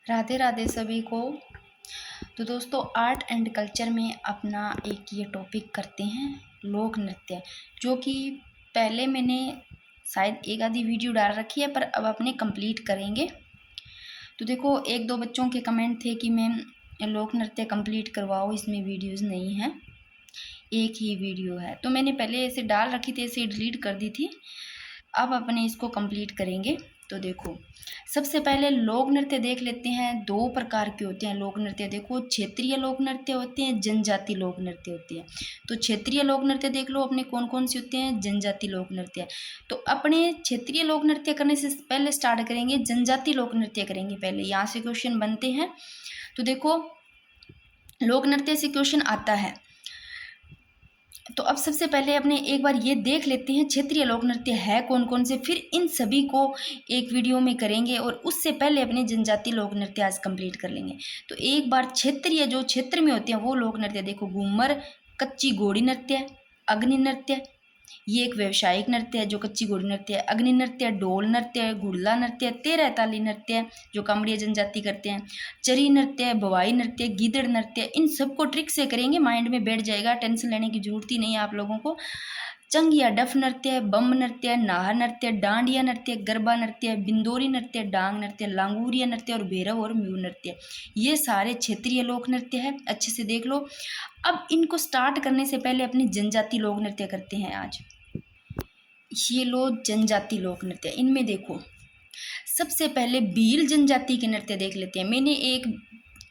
राधे राधे सभी को। तो दोस्तों, आर्ट एंड कल्चर में अपना एक ये टॉपिक करते हैं, लोक नृत्य, जो कि पहले मैंने शायद एक आधी वीडियो डाल रखी है, पर अब अपने कंप्लीट करेंगे। तो देखो, एक दो बच्चों के कमेंट थे कि मैम लोक नृत्य कंप्लीट करवाओ, इसमें वीडियोस नहीं है, एक ही वीडियो है। तो मैंने पहले ऐसे डाल रखी थी, ऐसे डिलीट कर दी थी। अब अपने इसको कंप्लीट करेंगे। तो देखो, सबसे पहले लोक नृत्य देख लेते हैं। दो प्रकार के होते हैं लोक नृत्य। देखो, क्षेत्रीय लोक नृत्य होते हैं, जनजाति लोक नृत्य होते हैं। तो क्षेत्रीय लोक नृत्य देख लो अपने कौन कौन से होते हैं। जनजाति लोक नृत्य। तो अपने क्षेत्रीय लोक नृत्य करने से पहले स्टार्ट करेंगे जनजाति लोक नृत्य करेंगे पहले। यहाँ से क्वेश्चन बनते हैं। तो देखो, लोक नृत्य से क्वेश्चन आता है। तो अब सबसे पहले अपने एक बार ये देख लेते हैं क्षेत्रीय लोक नृत्य है कौन कौन से, फिर इन सभी को एक वीडियो में करेंगे और उससे पहले अपने जनजाति लोक नृत्य आज कंप्लीट कर लेंगे। तो एक बार क्षेत्रीय, जो क्षेत्र में होते हैं वो लोक नृत्य देखो। घूमर, कच्ची घोड़ी नृत्य, अग्नि नृत्य, ये एक व्यवसायिक नृत्य है जो कच्ची घोड़ी नृत्य है। अग्नि नृत्य, ढोल नृत्य, घुड़ला नृत्य, तेरह ताली नृत्य जो कामड़िया जनजाति करते हैं, चरी नृत्य, भवाई नृत्य, गीदड़ नृत्य। इन सबको ट्रिक से करेंगे, माइंड में बैठ जाएगा, टेंशन लेने की जरूरत ही नहीं है आप लोगों को। चंगिया डफ नृत्य, बम नृत्य, नाहर नृत्य, डांडिया नृत्य, गरबा नृत्य, बिंदोरी नृत्य, डांग नृत्य, लांगूरिया नृत्य और भैरव और म्यू नृत्य, ये सारे क्षेत्रीय लोक नृत्य है। अच्छे से देख लो। अब इनको स्टार्ट करने से पहले अपनी जनजाति लोक नृत्य करते हैं आज। ये लो जनजाति लोक नृत्य। इनमें देखो, सबसे पहले भील जनजाति के नृत्य देख लेते हैं। मैंने एक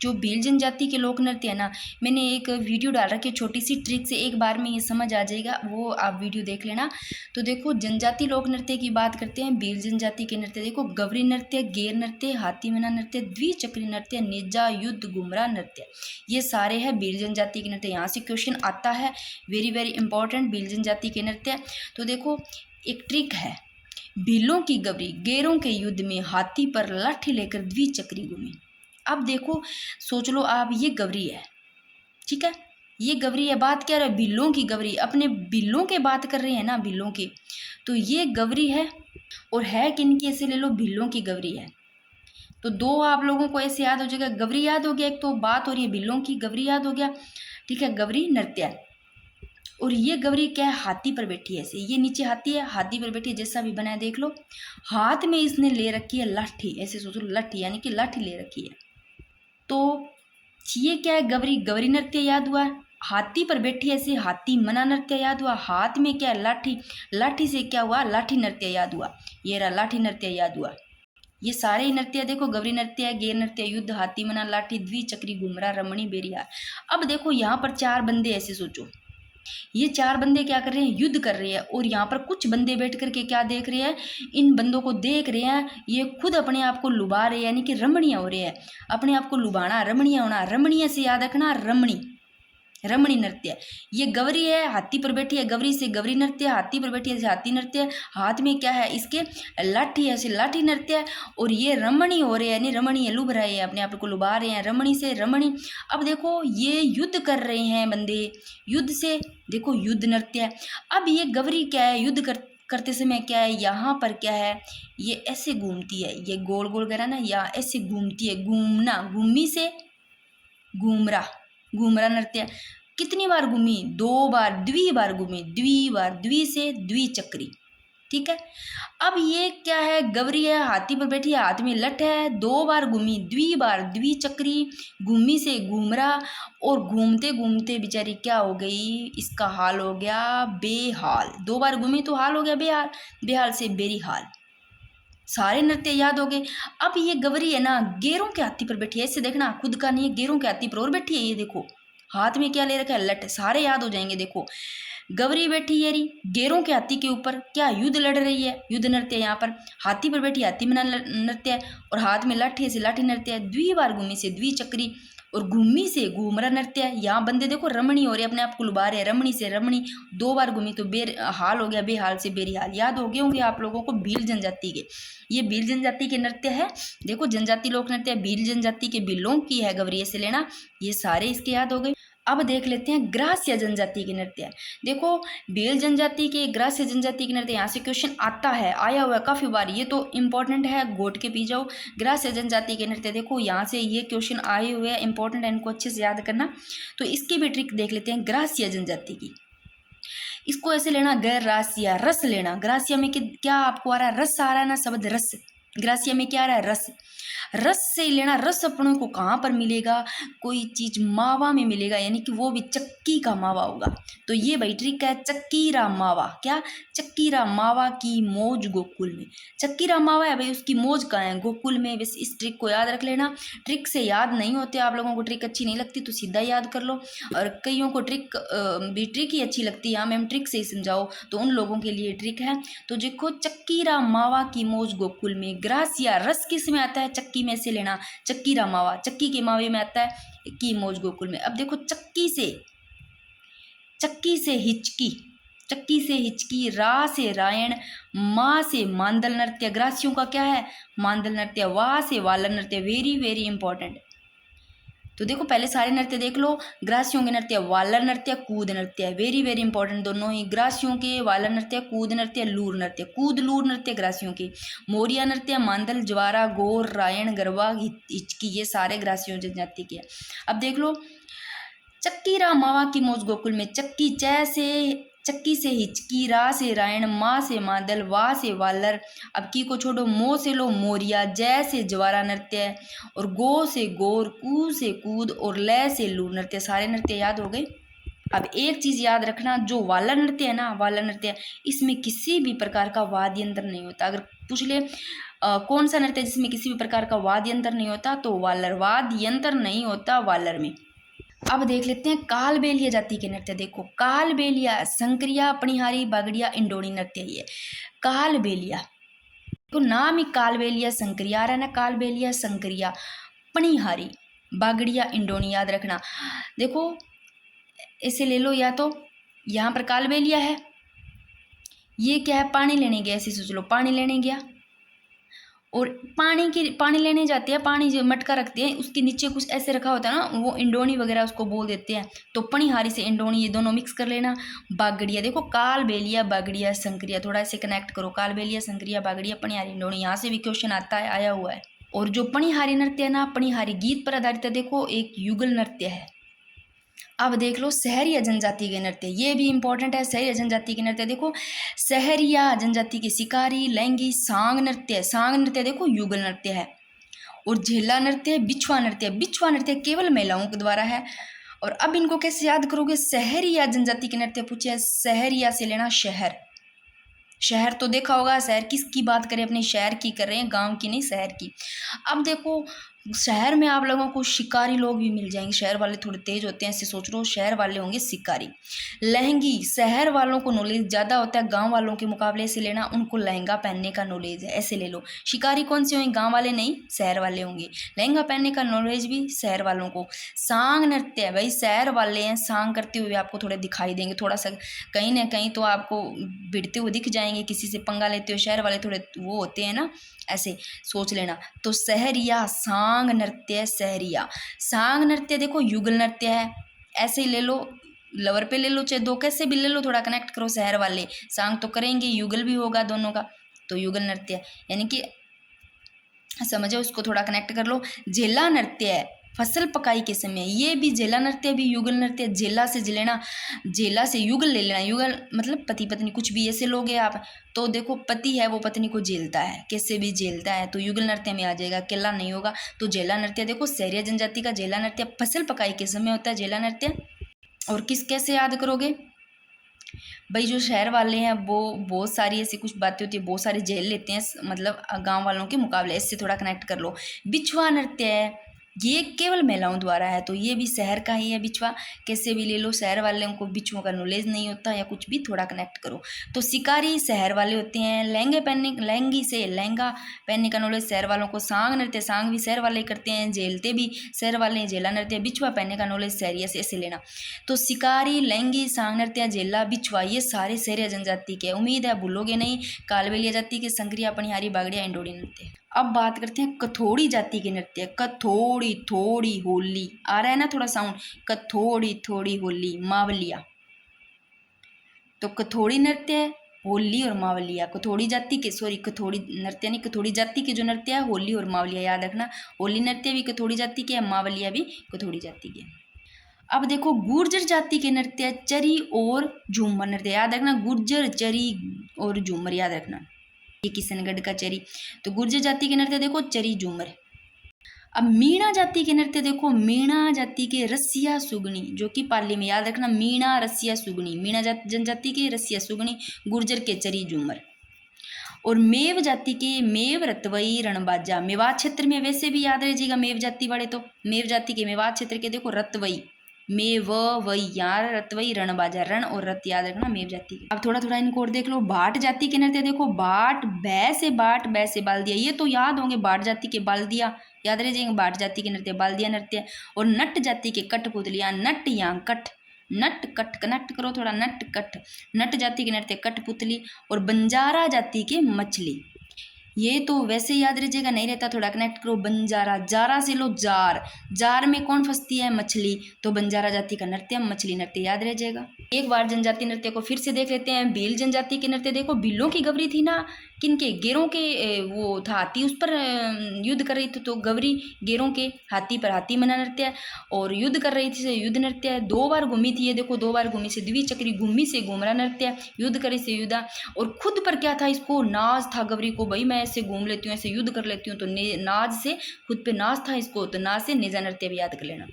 जो भील जनजाति के लोक नृत्य है ना, मैंने एक वीडियो डाल रखी है छोटी सी ट्रिक से, एक बार में ये समझ आ जाएगा, वो आप वीडियो देख लेना। तो देखो, जनजाति लोक नृत्य की बात करते हैं। भील जनजाति के नृत्य देखो, गवरी नृत्य, गेर नृत्य, हाथी मना नृत्य, द्विचक्री नृत्य, निजा, युद्ध, गुमरा नृत्य, ये सारे हैं भील जनजाति के नृत्य। यहाँ से क्वेश्चन आता है, वेरी वेरी इंपॉर्टेंट, भील जनजाति के नृत्य। तो देखो, एक ट्रिक है। भीलों की गवरी गेरों के युद्ध में हाथी पर लाठी लेकर द्विचक्री घूमी। अब देखो, सोच लो आप, ये गवरी है, ठीक है, ये गवरी है। बात क्या है, भीलों की गवरी, अपने भीलों के बात कर रहे हैं ना, भीलों की। तो ये गवरी है, और है किन की, ऐसे ले लो, भीलों की गवरी है। तो दो आप लोगों को ऐसे याद हो जाएगा, गवरी याद हो गया, एक तो बात हो रही है भीलों की, गवरी याद हो गया, ठीक है, गवरी नृत्य। और ये गवरी क्या है, हाथी पर बैठी है ऐसे, ये नीचे हाथी है, हाथी पर बैठी है, जैसा भी बना है देख लो। हाथ में इसने ले रखी है लाठी, ऐसे सोचो, लाठी यानी कि लाठी ले रखी है। तो ये क्या है, गवरी, गवरी नृत्य याद हुआ। हाथी पर बैठी ऐसे, हाथी मना नृत्य याद हुआ। हाथ में क्या है, लाठी, लाठी से क्या हुआ, लाठी नृत्य याद हुआ। ये रहा, लाठी नृत्य याद हुआ। ये सारे नृत्य देखो, गवरी नृत्य, गेर नृत्य, युद्ध, हाथी मना, लाठी, द्विचक्री, घुमरा, रमणी, बेरिया। अब देखो, यहाँ पर चार बंदे, ऐसे सोचो, ये चार बंदे क्या कर रहे हैं, युद्ध कर रहे हैं। और यहाँ पर कुछ बंदे बैठ करके क्या देख रहे हैं, इन बंदों को देख रहे हैं। ये खुद अपने आप को लुभा रहे हैं, यानी कि रमणीय हो रहे हैं। अपने आप को लुभाना, रमणीय होना, रमणीय से याद रखना, रमणी, रमणी नृत्य। ये गवरी है, हाथी पर बैठी है, गवरी से गवरी नृत्य, हाथी पर बैठी है, हाथी नृत्य। हाथ में क्या है इसके, लाठी है, ऐसे लाठी नृत्य। और ये रमणी हो रहे हैं, यानी रमणीय, लुभ रहे हैं, अपने आप को लुभा रहे हैं, रमणी से रमणी। अब देखो, ये युद्ध कर रहे हैं बंदे, युद्ध से देखो, युद्ध नृत्य। अब ये गवरी क्या है, युद्ध करते समय क्या है, यहाँ पर क्या है, ये ऐसे घूमती है, ये गोल गोल करा ना, या ऐसे घूमती है, घूमना, घूमी से घूमरा, घूमरा नृत्य। कितनी बार घूमी, दो बार, द्वि बार घूमी, द्वि बार, द्वि से द्विचक्री, ठीक है। अब ये क्या है, गवरी है, हाथी पर बैठी है, हाथ में लठ है, दो बार घूमी, द्वि बार, द्विचक्री, घूमी से घूमरा। और घूमते घूमते बेचारी क्या हो गई, इसका हाल हो गया बेहाल। दो बार घूमी तो हाल हो गया बेहाल, बेहाल से बेरीहाल। सारे नृत्य याद हो गए। अब ये गवरी है ना, गेरों के हाथी पर बैठी है, ऐसे देखना, खुद का नहीं है, गेरों के हाथी पर और बैठी है। ये देखो, हाथ में क्या ले रखा है, लठ, सारे याद हो जाएंगे। देखो, गवरी बैठी है री गेरों के हाथी के ऊपर, क्या युद्ध लड़ रही है, युद्ध नृत्य। यहाँ पर हाथी पर बैठी, हाथी मना नृत्य है, और हाथ में लाठी से लाठी नृत्य है। द्वि बार घूमी से द्विचक्री, और घूमी से घूमरा नृत्य है। यहाँ बंदे देखो, रमणी हो रहे, अपने आप को लुभा रहे हैं, रमणी से रमणी। दो बार घूमी तो हाल हो गया बेहाल से बेरीहाल। याद हो गए होंगे आप लोगों को भील जनजाति के, ये भील जनजाति के नृत्य है। देखो, जनजाति लोक नृत्य भील जनजाति के, भीलों की है गवरी, ऐसे लेना। ये सारे इसके याद हो गए। अब देख लेते हैं ग्रास्य जनजाति के नृत्य। देखो भील जनजाति के, ग्रास्य जनजाति के नृत्य, यहाँ से क्वेश्चन आता है, आया हुआ है काफ़ी बार, ये तो इंपॉर्टेंट है, घोट के पी जाओ। ग्रास्य जनजाति के नृत्य देखो यहाँ से ये क्वेश्चन आए हुए हैं, इंपॉर्टेंट है, इनको अच्छे से याद करना। तो इसकी भी ट्रिक देख लेते हैं ग्रास्य जनजाति की। इसको ऐसे लेना, गैर रासिया, रस लेना। ग्रासिया में क्या आपको आ रहा है, रस आ रहा है ना, शब्द रस। ग्रासिया में क्या आ रहा है, रस। रस से लेना, रस अपनों को कहाँ पर मिलेगा, कोई चीज मावा में मिलेगा, यानी कि वो भी चक्की का मावा होगा। तो ये भाई ट्रिक है, चक्कीरा मावा। क्या, चक्कीरा मावा की मौज गोकुल में। चक्कीरा मावा है भाई, उसकी मौज कहाँ है, गोकुल में। बस इस ट्रिक को याद रख लेना। ट्रिक से याद नहीं होते, आप लोगों को ट्रिक अच्छी नहीं लगती तो सीधा याद कर लो, और कईयों को ट्रिक भी ट्रिक ही अच्छी लगती है, हाँ मैम ट्रिक से ही समझाओ, तो उन लोगों के लिए ट्रिक है। तो देखो चक्कीरा मावा की मौज गोकुल में, ग्रासिया रस किस में आता है, चक्की में से लेना, चक्कीरा मावा चक्की के मावे में आता है, की मौज गोकुल में। अब देखो चक्की से हिचकी, चक्की से हिचकी, रा से रायण, माँ से मांदल नृत्य। ग्रासियों का क्या है, मांदल नृत्य। वा से वालन नृत्य, वेरी वेरी इंपॉर्टेंट। तो देखो पहले सारे नृत्य देख लो। ग्रासियों के नृत्य वालर नृत्य, कूद नृत्य, वेरी वेरी इंपॉर्टेंट दोनों ही। ग्रासियों के वालर नृत्य, कूद नृत्य, लूर नृत्य। कूद लूर नृत्य ग्रासियों के। मोरिया नृत्य, मांदल, ज्वारा, गौर, रायण, गरबा, हिचकी, ये सारे ग्रासियों जनजाति के। अब देख लो चक्कीरा मावा की मौज गोकुल में। चक्की, चक्की से हिचकी, रा से रायण, माँ से मादल, वा से वालर। अब की को छोड़ो, मो से लो मोरिया, जय से ज्वारा नृत्य, और गो से गौर, कू से कूद, और लय से लूर नृत्य। सारे नृत्य याद हो गए। अब एक चीज याद रखना, जो वालर नृत्य है ना, वालर नृत्य, इसमें किसी भी प्रकार का वाद्य यंत्र नहीं होता। अगर पूछ ले कौन सा नृत्य जिसमें किसी भी प्रकार का वाद्य यंत्र नहीं होता, तो वालर, वाद्य यंत्र नहीं होता वालर में। अब देख लेते हैं कालबेलिया जाति के नृत्य। देखो कालबेलिया, संक्रिया, पणिहारी, बागड़िया, इंडोनी नृत्य। ये कालबेलिया, तो नाम ही कालबेलिया संक्रिया आ रहा है ना, कालबेलिया संक्रिया, पणिहारी, बागड़िया, इंडोनी, याद रखना। देखो इसे ले लो, या तो यहाँ पर कालबेलिया है, ये क्या है, पानी लेने गया, ऐसे सोच लो, पानी लेने गया, और पानी लेने जाते हैं, पानी जो मटका रखते हैं उसके नीचे कुछ ऐसे रखा होता है ना, वो इंडोनी वगैरह उसको बोल देते हैं। तो पणिहारी से इंडोनी, ये दोनों मिक्स कर लेना। बागड़िया, देखो कालबेलिया, बागड़िया, संक्रिया, थोड़ा ऐसे कनेक्ट करो, कालबेलिया, संक्रिया, बागड़िया, पणिहारी, इंडोनी, यहाँ से भी क्वेश्चन आता है, आया हुआ है। और जो पणिहारी नृत्य है ना, पणिहारी गीत पर आधारित है। देखो एक युगल नृत्य है। अब देख लो सहरिया जनजाति के नृत्य, ये भी इंपॉर्टेंट है। सहरिया जनजाति के नृत्य देखो, सहरिया जनजाति के शिकारी, लैंगी, सांग नृत्य। सांग नृत्य देखो युगल नृत्य है। और झेला नृत्य, बिछुआ नृत्य। बिछुआ नृत्य केवल महिलाओं के द्वारा है। और अब इनको कैसे याद करोगे, सहरिया जनजाति के नृत्य पूछे, सहरिया से लेना शहर। शहर तो देखा होगा, शहर किसकी बात करें, अपने शहर की कर रहे हैं, गांव की नहीं, शहर की। अब देखो शहर में आप लोगों को शिकारी लोग भी मिल जाएंगे, शहर वाले थोड़े तेज होते हैं, ऐसे सोच लो, शहर वाले होंगे शिकारी। लहंगी, शहर वालों को नॉलेज ज़्यादा होता है गांव वालों के मुकाबले, से लेना, उनको लहंगा पहनने का नॉलेज है, ऐसे ले लो। शिकारी कौन से होंगे, गांव वाले नहीं, शहर वाले होंगे। लहंगा पहनने का नॉलेज भी शहर वालों को। सांग नृत्य है भाई, शहर वाले हैं, सांग करते हुए आपको थोड़े दिखाई देंगे, थोड़ा सा कहीं ना कहीं तो आपको भिड़ते हुए दिख जाएंगे, किसी से पंगा लेते हुए। शहर वाले थोड़े वो होते हैं ना, ऐसे सोच लेना। तो सहरिया, सांग नृत्य, सहरिया। सांग नृत्य देखो युगल नृत्य है, ऐसे ही ले लो, लवर पे ले लो, चाहे दो कैसे भी ले लो, थोड़ा कनेक्ट करो। शहर वाले सांग तो करेंगे, युगल भी होगा दोनों का, तो युगल नृत्य यानी कि समझो, उसको थोड़ा कनेक्ट कर लो। झेला नृत्य है, फसल पकाई के समय, ये भी झेला नृत्य भी युगल नृत्य। झेला से लेना, झेला से युगल ले लेना। युगल मतलब पति पत्नी, कुछ भी ऐसे लोगे आप, तो देखो पति है वो पत्नी को झेलता है, कैसे भी झेलता है, तो युगल नृत्य में आ जाएगा, अकेला नहीं होगा। तो झेला नृत्य देखो, सहरिया जनजाति का झेला नृत्य फसल पकाई के समय होता है झेला नृत्य। और किस कैसे याद करोगे भाई, जो शहर वाले हैं वो बहुत सारी ऐसी कुछ बातें होती है, बहुत सारी झेल लेते हैं, मतलब गांव वालों के मुकाबले, इससे थोड़ा कनेक्ट कर लो। बिछुआ नृत्य है, ये केवल महिलाओं द्वारा है, तो ये भी शहर का ही है बिछुआ, कैसे भी ले लो। शहर वालों को बिछुओं का नॉलेज नहीं होता, या कुछ भी थोड़ा कनेक्ट करो। तो शिकारी शहर वाले होते हैं। लहंगी से लहंगा पहनने का नॉलेज शहर वालों को। सांग नृत्य, सांग भी शहर वाले करते हैं, झेलते भी शहर वाले हैं, झेला नृत्य। बिछुआ पहनने का नॉलेज शहरिया से, ऐसे लेना। तो शिकारी, लहंगी, सांग नृत्य, झेला, बिछुआ, ये सारे सहरिया जनजाति के। उम्मीद है भूलोगे नहीं। कालबेलिया जाति के, संक्रिया, पणिहारी, बागड़िया, इंडोरी नृत्य। अब बात करते हैं कथोड़ी जाति के नृत्य। कथोड़ी थोड़ी होली, आ रहा है ना थोड़ा साउंड, कथोड़ी थोड़ी होली मावलिया। तो कथोड़ी नृत्य है, होली और मावलिया। कथोड़ी जाति के, सॉरी कथोड़ी नृत्य नहीं, कथोड़ी जाति के जो नृत्य है होली और मावलिया, याद रखना। होली नृत्य भी कथोड़ी जाति के है, मावलिया भी कथोड़ी जाति के। अब देखो गुर्जर जाति के नृत्य चरी और झूमर नृत्य, याद रखना। गुर्जर, चरी और झूमर याद रखना। ये किशनगढ़ का चरी। तो गुर्जर जाति के नृत्य देखो चरी झूमर। अब मीणा जाति के नृत्य देखो, मीणा जाति के रसिया सुगनी, जो कि पाली में, याद रखना। मीणा रसिया सुगनी, मीणा जनजाति के रसिया सुगनी, गुर्जर के चरी झूमर। और मेव जाति के मेव रतवई रणबाजा। मेवात क्षेत्र में वैसे भी याद रहिएगा मेव जाति वाले, तो मेव जाति के मेवात क्षेत्र के देखो रतवई, मेव वई, यार रतवई रणबाजा, रण और रत याद रखना मेव जाति के। अब थोड़ा थोड़ा इनको और देख लो। भाट जाति के नृत्य देखो, बाट बै से बाल दिया, ये तो याद होंगे, भाट जाति के बाल दिया याद रह जाएंगे, भाट जाति के नृत्य बाल दिया नृत्य। और नट जाति के कठपुतलियां, नट या कट, नट कट, कनेक्ट करो थोड़ा, नट कट, नट जाति के नृत्य कठपुतली। और बंजारा जाति के मछली, ये तो वैसे याद रहिएगा, नहीं रहता, थोड़ा कनेक्ट करो। बंजारा, जारा से लो जार, जार में कौन फंसती है, मछली, तो बंजारा जाति का नृत्य मछली नृत्य याद रह जाएगा। एक बार जनजाति नृत्य को फिर से देख लेते हैं। भील जनजाति के नृत्य देखो, भीलों की गवरी थी ना, किनके, गेरों के, वो था हाथी, उस पर युद्ध कर रही थी, तो गवरी गेरों के हाथी पर हाथी मना नृत्य है। और युद्ध कर रही थी, युद्ध नृत्य है। 2 बार घूमी थी, ये देखो 2 बार घूमी से द्विचक्री घूमी से घूमरा नृत्य है, युद्ध करे से युद्धा। और खुद पर क्या था, इसको नाज था गवरी को, भाई मैं ऐसे घूम लेती हूँ, ऐसे युद्ध कर लेती हूँ, तो नाज से खुद पे नाज था इसको, तो नाज से नेजा नृत्य भी याद कर लेना।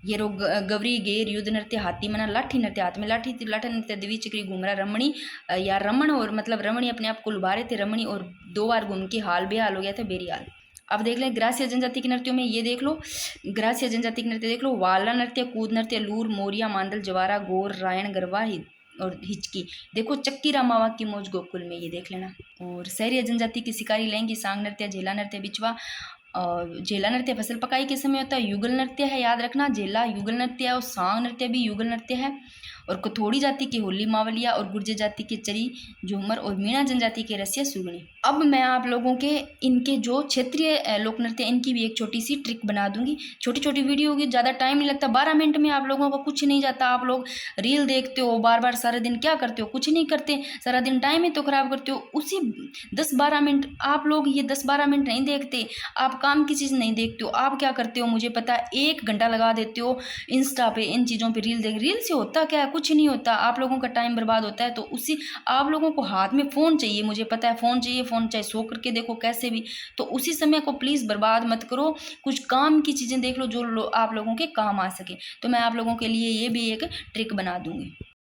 ये रो गवरी गेर युद्ध नृत्य, हाथी मना, लाठी नृत्य, हाथ में लाठी थी, लाठा नृत्य, द्विचक्री घूमरा, रमणी या रमण, और मतलब रमणी अपने आप को लुभा रहे थे रमणी, और 2 बार घूम के हाल बेहाल हो गया था, बेरीहाल। अब देख लें ग्रासीय जनजाति के नृत्यों में, ये देख लो ग्रासीय जनजाति के नृत्य देख लो, वाला नृत्य, कूद नृत्य, लूर, मोरिया, मांदल, जवारा, गोर, रायण, गरबा और हिचकी। देखो चक्की रामावा की मौज गोकुल में, ये देख लेना। और शहरी जनजाति की शिकारी लहंगी, सांग नृत्य, झेला नृत्य, बिचवा। और झेला नृत्य फसल पकाई के समय होता है, युगल नृत्य है, याद रखना, झेला युगल नृत्य है, और सांग नृत्य भी युगल नृत्य है। और कथोड़ी जाति की होली मावलिया, और गुर्जर जाति के चरी झूमर, और मीणा जनजाति के रसिया सुगनी। अब मैं आप लोगों के इनके जो क्षेत्रीय लोक नृत्य, इनकी भी एक छोटी सी ट्रिक बना दूंगी। छोटी छोटी वीडियो होगी, ज़्यादा टाइम नहीं लगता, 12 मिनट में आप लोगों को कुछ नहीं जाता। आप लोग रील देखते हो बार बार, सारा दिन क्या करते हो, कुछ नहीं करते, सारा दिन टाइम ही तो खराब करते हो। उसी 10-12 मिनट आप लोग, ये 10-12 मिनट नहीं देखते, आप काम की चीज़ नहीं देखते हो, आप क्या करते हो मुझे पता है, 1 घंटा लगा देते हो इंस्टा पे, इन चीज़ों पे रील देख। रील से होता क्या है, कुछ नहीं होता, आप लोगों का टाइम बर्बाद होता है। तो उसी, आप लोगों को हाथ में फ़ोन चाहिए, मुझे पता है फ़ोन चाहिए, फ़ोन चाहे सो करके देखो कैसे भी, तो उसी समय को प्लीज़ बर्बाद मत करो, कुछ काम की चीज़ें देख लो जो आप लोगों के काम आ सके। तो मैं आप लोगों के लिए ये भी एक ट्रिक बना दूंगी।